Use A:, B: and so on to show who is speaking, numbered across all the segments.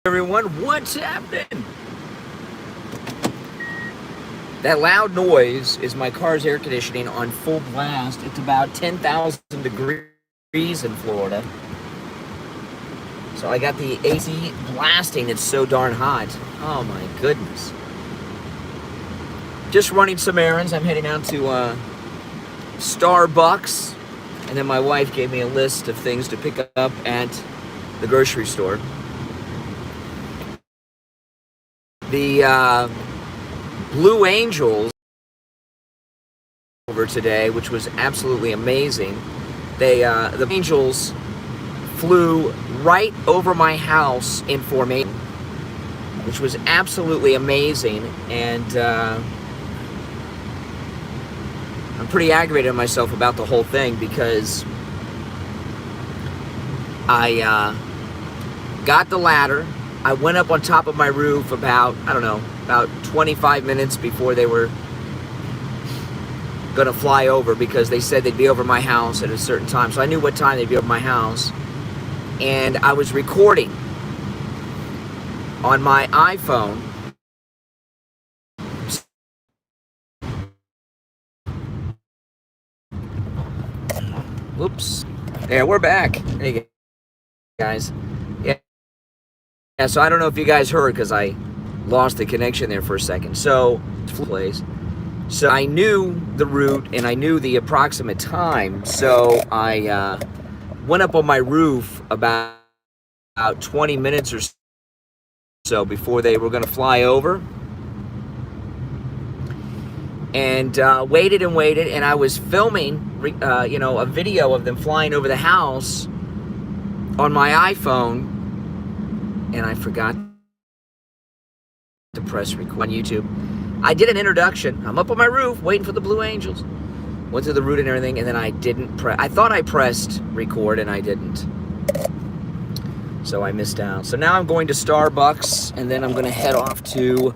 A: Everyone, what's happening? That loud noise is my car's air conditioning on full blast. It's about 10,000 degrees in Florida. So I got the AC blasting. It's so darn hot. Oh my goodness. Just running some errands. I'm heading out to Starbucks. And then my wife gave me a list of things to pick up at the grocery store. The Blue Angels over today, which was absolutely amazing. The Angels flew right over my house in formation, which was absolutely amazing. And I'm pretty aggravated at myself about the whole thing because I got the ladder. I went up on top of my roof about 25 minutes before they were going to fly over, because they said they'd be over my house at a certain time. So I knew what time they'd be over my house. And I was recording on my iPhone. Whoops. There, we're back. Hey, guys. Yeah, so I don't know if you guys heard, because I lost the connection there for a second. So I knew the route and I knew the approximate time. So I went up on my roof about 20 minutes or so before they were going to fly over. And waited and waited, and I was filming, a video of them flying over the house on my iPhone. And I forgot to press record on YouTube. I did an introduction. I'm up on my roof waiting for the Blue Angels. Went through the route and everything, and then I didn't press. I thought I pressed record, and I didn't. So I missed out. So now I'm going to Starbucks, and then I'm going to head off to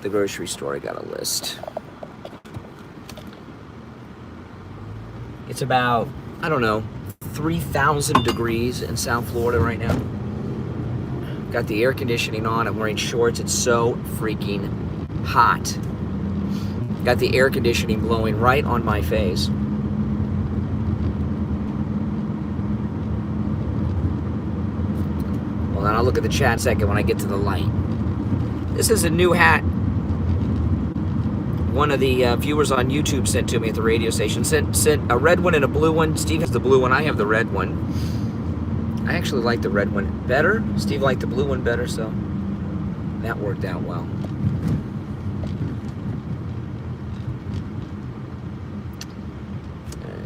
A: the grocery store. I got a list. It's about, 3,000 degrees in South Florida right now. Got the air conditioning on. I'm wearing shorts. It's so freaking hot. Got the air conditioning blowing right on my face. Well, then I'll look at the chat second when I get to the light. This is a new hat. One of the viewers on YouTube sent to me at the radio station. Sent a red one and a blue one. Steve has the blue one. I have the red one. I actually like the red one better. Steve liked the blue one better, so that worked out well.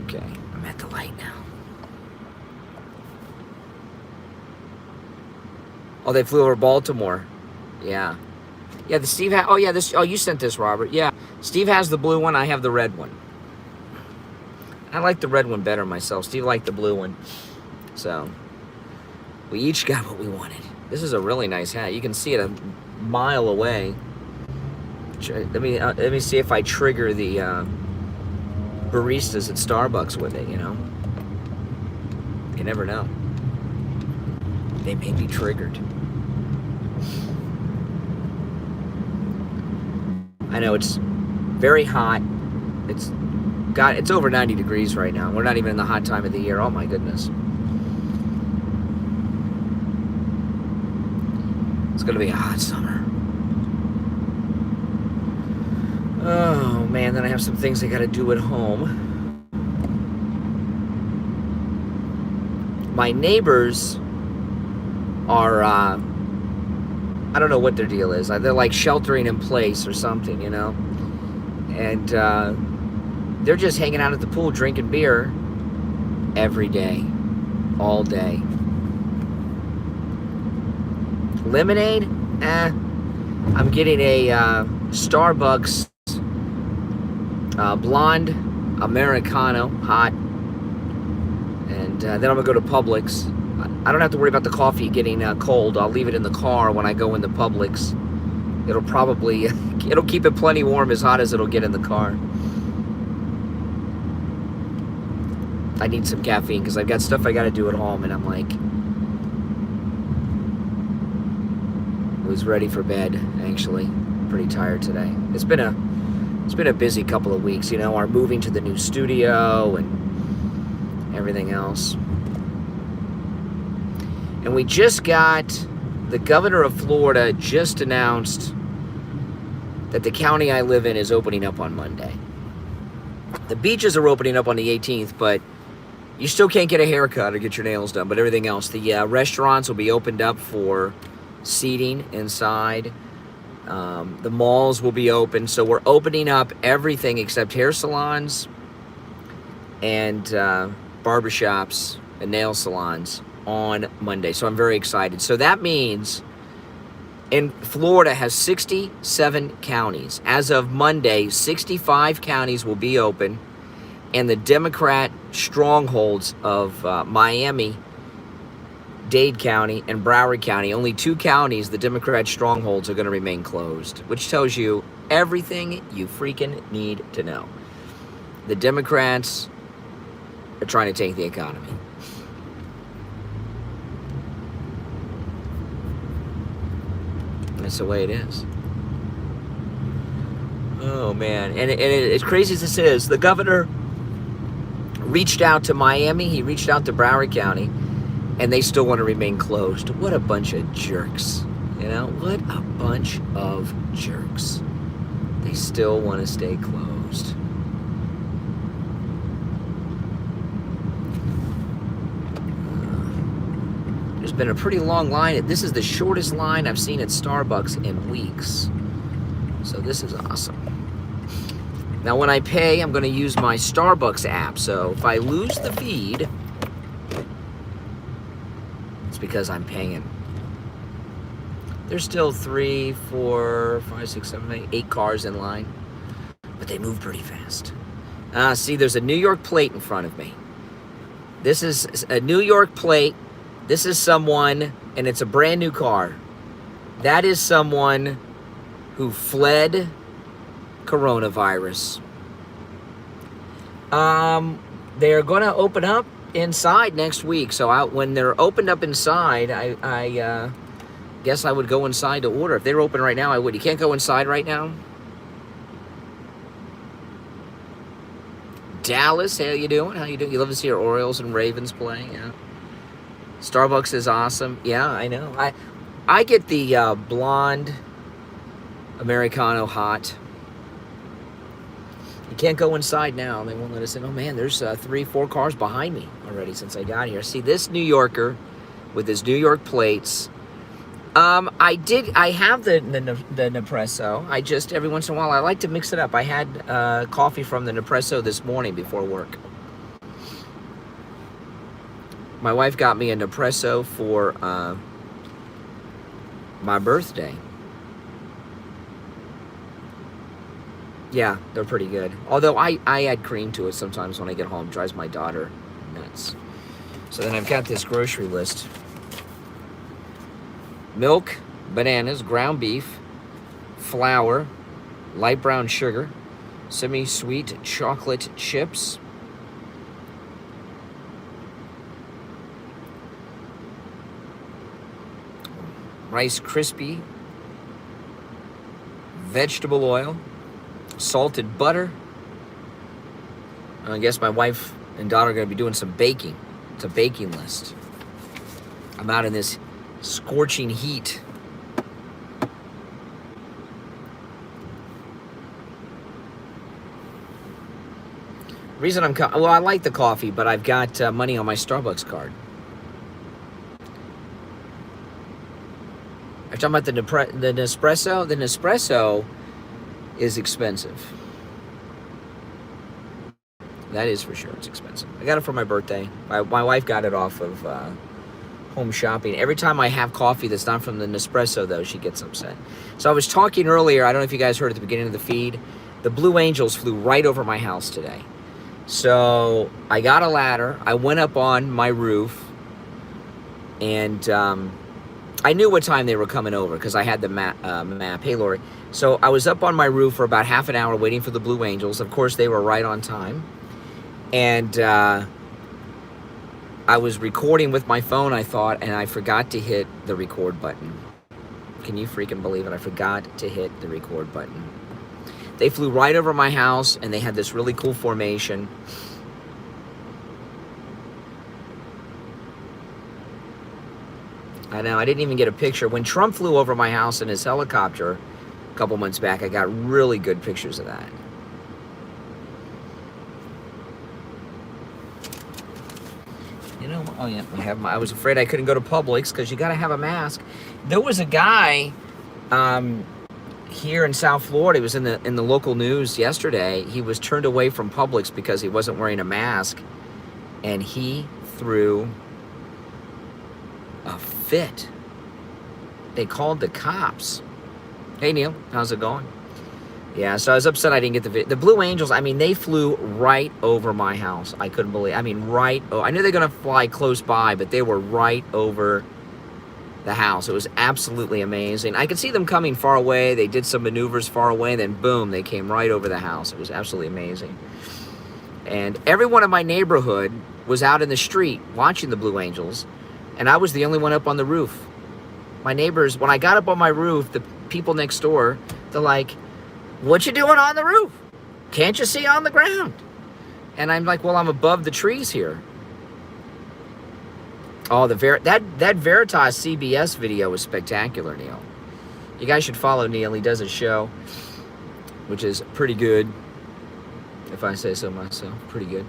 A: Okay, I'm at the light now. Oh, they flew over Baltimore. Yeah. Yeah, the Steve oh yeah, you sent this, Robert. Yeah. Steve has the blue one, I have the red one. I like the red one better myself. Steve liked the blue one. So we each got what we wanted. This is a really nice hat. You can see it a mile away. Let me see if I trigger the baristas at Starbucks with it, You never know. They may be triggered. I know it's very hot. It's over 90 degrees right now. We're not even in the hot time of the year. Oh my goodness. It's going to be a hot summer. Oh, man. Then I have some things I got to do at home. My neighbors are, I don't know what their deal is. They're like sheltering in place or something, And they're just hanging out at the pool drinking beer every day. All day. Lemonade? I'm getting a Starbucks blonde Americano, hot. And then I'm going to go to Publix. I don't have to worry about the coffee getting cold. I'll leave it in the car when I go into Publix. It'll keep it plenty warm, as hot as it'll get in the car. I need some caffeine because I've got stuff I got to do at home, and I'm like, was ready for bed, actually. Pretty tired today. It's been a busy couple of weeks, our moving to the new studio and everything else. And we just got, the governor of Florida just announced that the county I live in is opening up on Monday. The beaches are opening up on the 18th, but you still can't get a haircut or get your nails done, but everything else. The restaurants will be opened up for seating inside. The malls will be open. So we're opening up everything except hair salons and barbershops and nail salons on Monday. So I'm very excited. So that means Florida has 67 counties. As of Monday, 65 counties will be open, and the Democrat strongholds of Miami, Dade County, and Broward County, only 2 counties, the Democrat strongholds, are going to remain closed, which tells you everything you freaking need to know. The Democrats are trying to take the economy. That's the way it is. Oh, man. And as crazy as this is, the governor reached out to Miami, he reached out to Broward County, and they still want to remain closed. What a bunch of jerks. What a bunch of jerks. They still want to stay closed. There's been a pretty long line. This is the shortest line I've seen at Starbucks in weeks. So this is awesome. Now when I pay, I'm going to use my Starbucks app. So if I lose the feed, it's because I'm paying. There's still 3, 4, 5, 6, 7, 8 cars in line. But they move pretty fast. See, there's a New York plate in front of me. This is a New York plate. This is someone, and it's a brand new car. That is someone who fled coronavirus. They're going to open up inside next week. So when they're opened up inside, I guess I would go inside to order. If they're open right now, I would. You can't go inside right now. Dallas, how you doing? How you doing? You love to see your Orioles and Ravens play? Yeah. Starbucks is awesome. Yeah, I know. I get the blonde Americano hot. You can't go inside now. They won't let us in. Oh, man, there's 3, 4 cars behind me already since I got here. See, this New Yorker with his New York plates. I have the Nespresso. I just, every once in a while, I like to mix it up. I had coffee from the Nespresso this morning before work. My wife got me a Nespresso for my birthday. Yeah, they're pretty good. Although I add cream to it sometimes when I get home. It drives my daughter nuts. So then I've got this grocery list. Milk, bananas, ground beef, flour, light brown sugar, semi-sweet chocolate chips, Rice Krispie, vegetable oil, salted butter. I guess my wife and daughter are going to be doing some baking. It's a baking list. I'm out in this scorching heat. Reason well, I like the coffee, but I've got money on my Starbucks card. I'm talking about the Nespresso. The Nespresso is expensive. That is for sure. It's expensive. I got it for my birthday. My wife got it off of Home Shopping. Every time I have coffee that's not from the Nespresso, though, she gets upset. So I was talking earlier, I don't know if you guys heard at the beginning of the feed, the Blue Angels flew right over my house today. So I got a ladder. I went up on my roof, and I knew what time they were coming over because I had the map. Hey, Lori. So I was up on my roof for about half an hour waiting for the Blue Angels. Of course, they were right on time. And I was recording with my phone, I thought, and I forgot to hit the record button. Can you freaking believe it? I forgot to hit the record button. They flew right over my house, and they had this really cool formation. I know, I didn't even get a picture. When Trump flew over my house in his helicopter a couple months back, I got really good pictures of that. You know, oh yeah, I was afraid I couldn't go to Publix because you got to have a mask. There was a guy here in South Florida. He was in the local news yesterday. He was turned away from Publix because he wasn't wearing a mask, and he threw a fit. They called the cops. Hey Neil, how's it going? Yeah, so I was upset I didn't get the video. The Blue Angels, I mean, they flew right over my house. I couldn't believe, I mean, right, I knew they're going to fly close by, but they were right over the house. It was absolutely amazing. I could see them coming far away. They did some maneuvers far away, then boom, they came right over the house. It was absolutely amazing. And everyone in my neighborhood was out in the street watching the Blue Angels, and I was the only one up on the roof. My neighbors, when I got up on my roof, the people next door, they're like, "What you doing on the roof? Can't you see on the ground?" And I'm like, "Well, I'm above the trees here." Oh, that Veritas CBS video was spectacular, Neil. You guys should follow Neil. He does a show, which is pretty good, if I say so myself. Pretty good.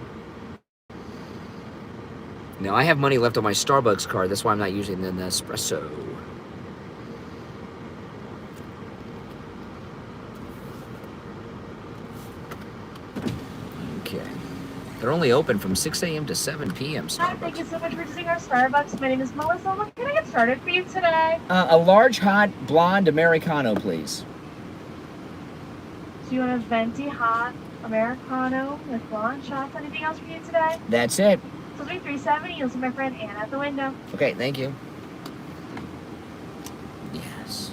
A: Now, I have money left on my Starbucks card. That's why I'm not using the Nespresso. Okay. They're only open from 6 a.m. to 7 p.m.
B: Hi, thank you so much for visiting our Starbucks. My name is Melissa. What can I get started for you today?
A: A large hot blonde Americano, please.
B: Do you want a venti hot Americano with blonde shots? Anything else for you today?
A: That's it.
B: So 370. You'll see my friend Anna at the window.
A: Okay, thank you. Yes.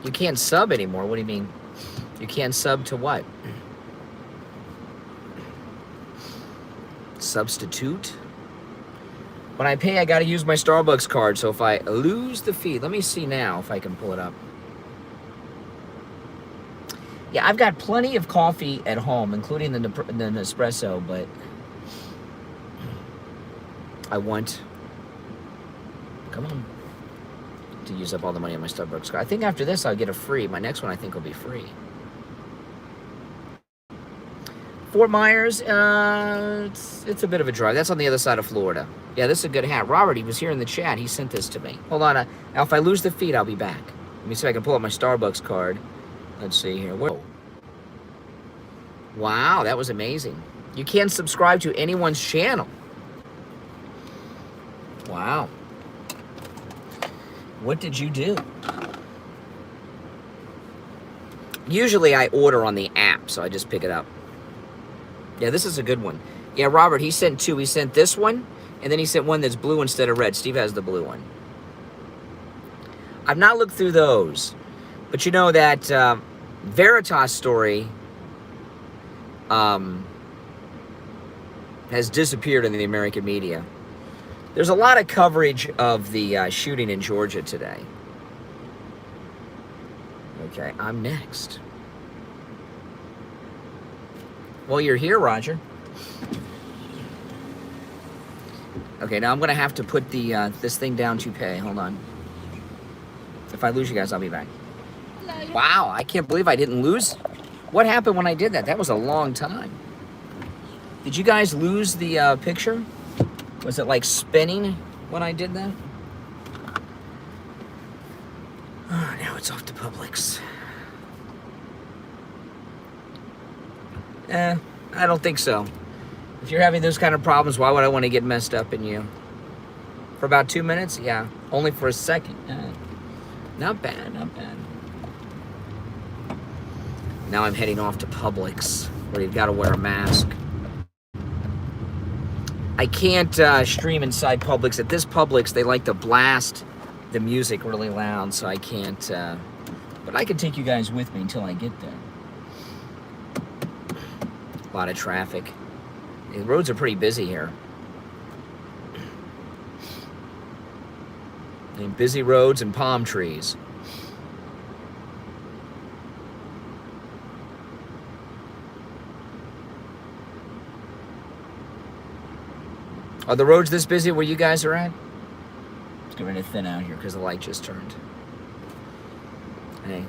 A: You can't sub anymore. What do you mean? You can't sub to what? Substitute? When I pay, I gotta use my Starbucks card, so if I lose the feed, let me see now if I can pull it up. Yeah, I've got plenty of coffee at home, including the Nespresso, but I want, come on, to use up all the money on my Starbucks card. I think after this, I'll get a free. My next one, I think, will be free. Fort Myers, it's a bit of a drive. That's on the other side of Florida. Yeah, this is a good hat. Robert, he was here in the chat. He sent this to me. Hold on. Now, if I lose the feed, I'll be back. Let me see if I can pull up my Starbucks card. Let's see here. Whoa. Wow, that was amazing. You can't subscribe to anyone's channel. Wow. What did you do? Usually I order on the app, so I just pick it up. Yeah, this is a good one. Yeah, Robert, he sent two. He sent this one, and then he sent one that's blue instead of red. Steve has the blue one. I've not looked through those. But you know that Veritas story has disappeared in the American media. There's a lot of coverage of the shooting in Georgia today. Okay, I'm next. Well, you're here, Roger. Okay, now I'm going to have to put the this thing down to pay. Hold on. If I lose you guys, I'll be back. Wow, I can't believe I didn't lose. What happened when I did that? That was a long time. Did you guys lose the picture? Was it like spinning when I did that? Oh, now it's off to Publix. I don't think so. If you're having those kind of problems, why would I want to get messed up in you? For about 2 minutes? Yeah. Only for a second. Not bad, not bad. Now I'm heading off to Publix, where you've got to wear a mask. I can't stream inside Publix. At this Publix, they like to blast the music really loud, so I can't. But I can take you guys with me until I get there. A lot of traffic. The roads are pretty busy here. And busy roads and palm trees. Are the roads this busy where you guys are at? It's getting ready to thin out here because the light just turned. Hey.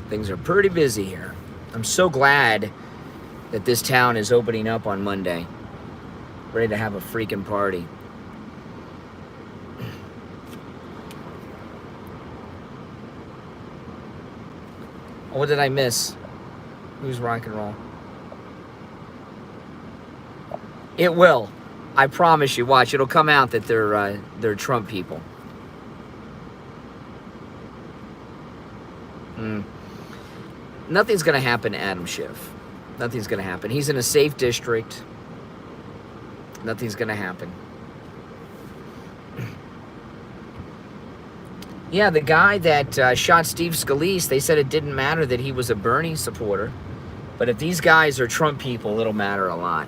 A: Things are pretty busy here. I'm so glad that this town is opening up on Monday. Ready to have a freaking party. What did I miss? Who's rock and roll? It will. I promise you. Watch. It'll come out that they're Trump people. Nothing's going to happen to Adam Schiff. Nothing's going to happen. He's in a safe district. Nothing's going to happen. Yeah, the guy that shot Steve Scalise, they said it didn't matter that he was a Bernie supporter. But if these guys are Trump people, it'll matter a lot.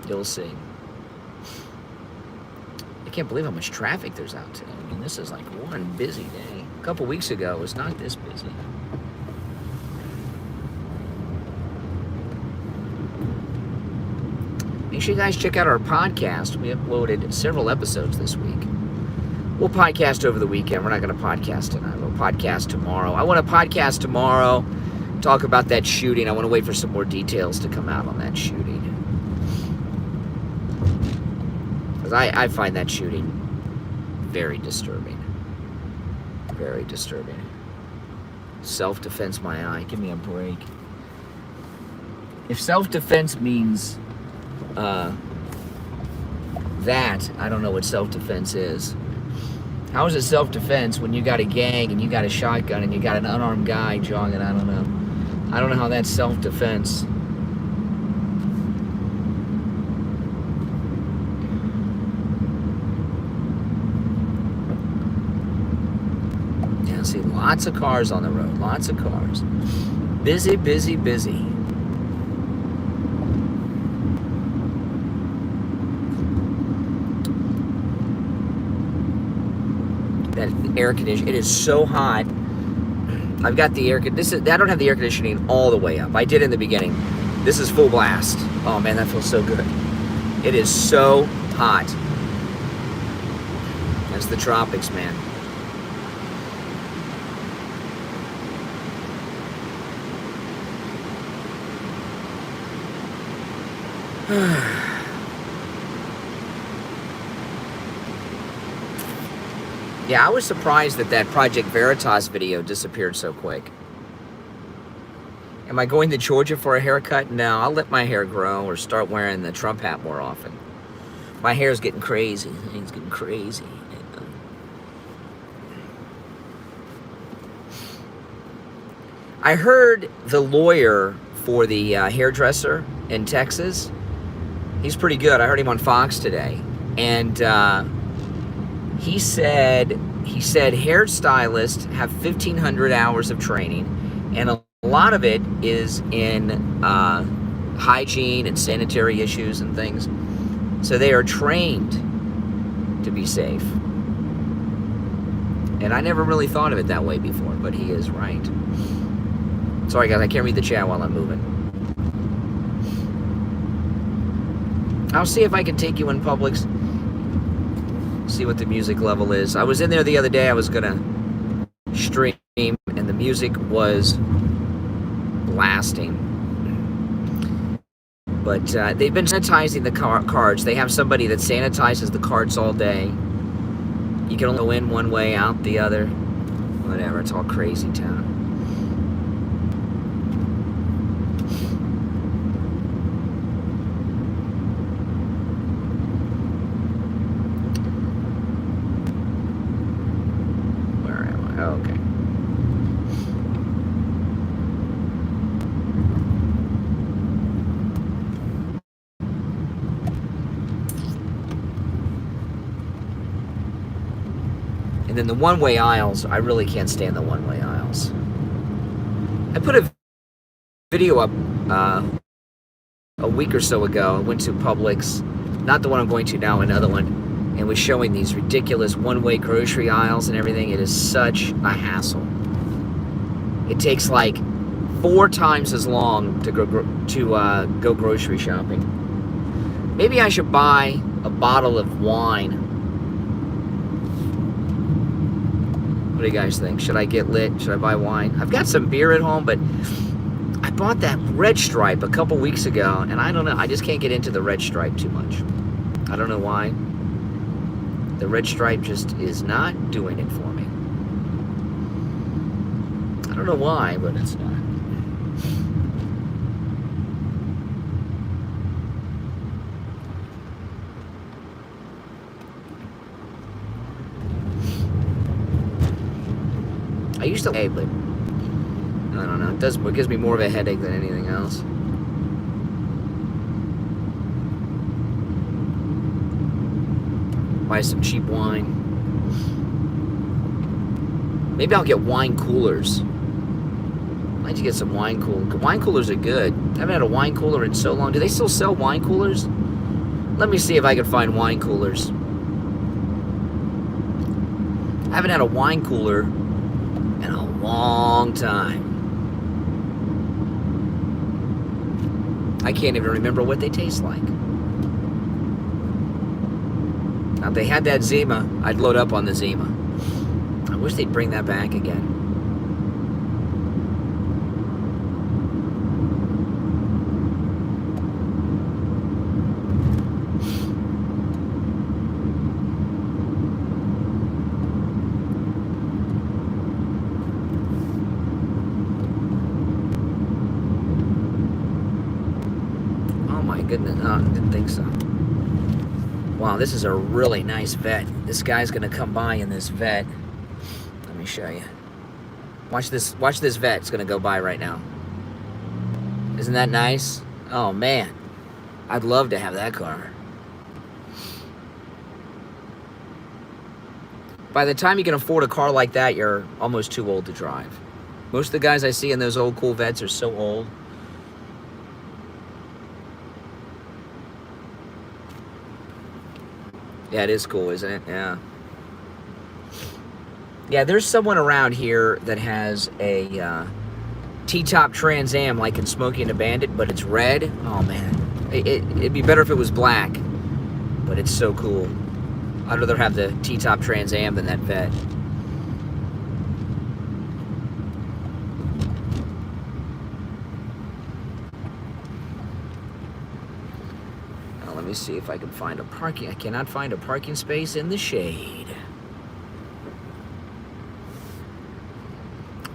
A: You'll see. I can't believe how much traffic there's out today. I mean, this is like one busy day. A couple weeks ago, it was not this busy. Make sure you guys check out our podcast. We uploaded several episodes this week. We'll podcast over the weekend. We're not going to podcast tonight. We'll podcast tomorrow. I want to podcast tomorrow, talk about that shooting. I want to wait for some more details to come out on that shooting. Because I find that shooting very disturbing. Very disturbing. Self-defense, my eye. Give me a break. If self-defense means that, I don't know what self-defense is. How is it self-defense when you got a gang and you got a shotgun and you got an unarmed guy jogging? I don't know. I don't know how that's self-defense. Yeah, see, lots of cars on the road. Lots of cars. Busy, busy, busy. Air conditioning. It is so hot. I've got the air. I don't have the air conditioning all the way up. I did in the beginning. This is full blast. Oh man, that feels so good. It is so hot. That's the tropics, man. Yeah, I was surprised that that Project Veritas video disappeared so quick. Am I going to Georgia for a haircut? No, I'll let my hair grow or start wearing the Trump hat more often. My hair's getting crazy. It's getting crazy. I heard the lawyer for the hairdresser in Texas, he's pretty good. I heard him on Fox today. And he said hairstylists have 1,500 hours of training, and a lot of it is in hygiene and sanitary issues and things. So they are trained to be safe. And I never really thought of it that way before, but he is right. Sorry guys, I can't read the chat while I'm moving. I'll see if I can take you in Publix. See what the music level is. I was in there the other day. I was gonna stream, and the music was blasting. But they've been sanitizing the cards. They have somebody that sanitizes the cards all day. You can only go in one way, out the other. Whatever. It's all crazy town. Okay. And then the one-way aisles, I really can't stand the one-way aisles. I put a video up a week or so ago. I went to Publix, not the one I'm going to now, another one, and was showing these ridiculous one-way grocery aisles and everything. It is such a hassle. It takes like 4 times as long to go grocery shopping. Maybe I should buy a bottle of wine. What do you guys think? Should I get lit? Should I buy wine? I've got some beer at home, but I bought that Red Stripe a couple weeks ago, and I don't know. I just can't get into the Red Stripe too much. I don't know why. The Red Stripe just is not doing it for me. I don't know why, but it's not. I used to, but I don't know. It gives me more of a headache than anything else. Buy some cheap wine. Maybe I'll get wine coolers. I need to get some wine coolers. Wine coolers are good. I haven't had a wine cooler in so long. Do they still sell wine coolers? Let me see if I can find wine coolers. I haven't had a wine cooler in a long time. I can't even remember what they taste like. Now, if they had that Zima, I'd load up on the Zima. I wish they'd bring that back again. Goodness, no, I didn't think so. Wow, this is a really nice vet. This guy's gonna come by in this vet. Let me show you. Watch this vet. It's gonna go by right now. Isn't that nice? Oh man, I'd love to have that car. By the time you can afford a car like that, you're almost too old to drive. Most of the guys I see in those old cool vets are so old. Yeah, it is cool, isn't it? Yeah. Yeah, there's someone around here that has a T-top Trans Am like in Smokey and the Bandit, but it's red. Oh, man. It'd be better if it was black, but it's so cool. I'd rather have the T-top Trans Am than that vet. Let me see if I can find a parking. I cannot find a parking space in the shade.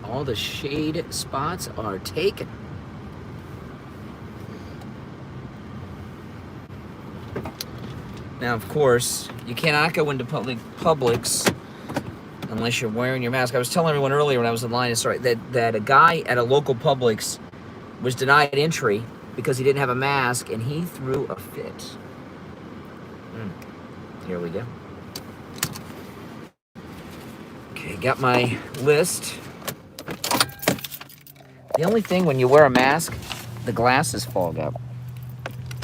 A: All the shade spots are taken. Now, of course, you cannot go into Publix unless you're wearing your mask. I was telling everyone earlier when I was in line, that a guy at a local Publix was denied entry because he didn't have a mask, and he threw a fit. Here we go. Okay, got my list. The only thing when you wear a mask, the glasses fog up.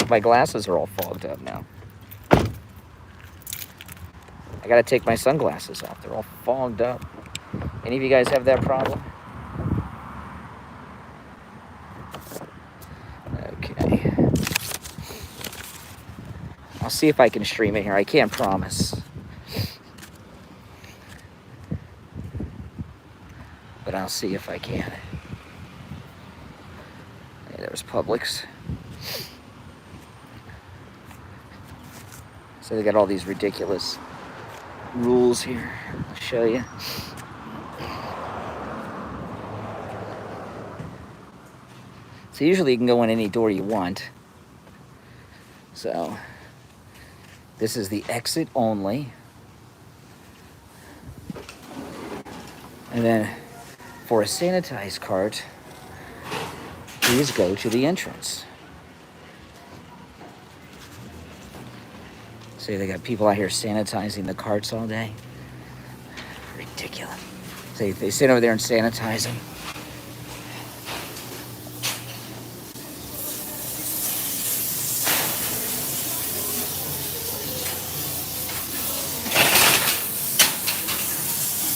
A: My glasses are all fogged up now. I gotta take my sunglasses off. They're all fogged up. Any of you guys have that problem? Okay. I'll see if I can stream it here. I can't promise. But I'll see if I can. Hey, there's Publix. So they got all these ridiculous rules here. I'll show you. So usually you can go in any door you want. So this is the exit only. And then for a sanitized cart, please go to the entrance. See, they got people out here sanitizing the carts all day. Ridiculous. See, they sit over there and sanitize them.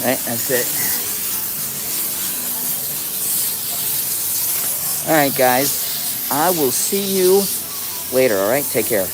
A: right, that's it. All right, guys. I will see you later, all right? Take care.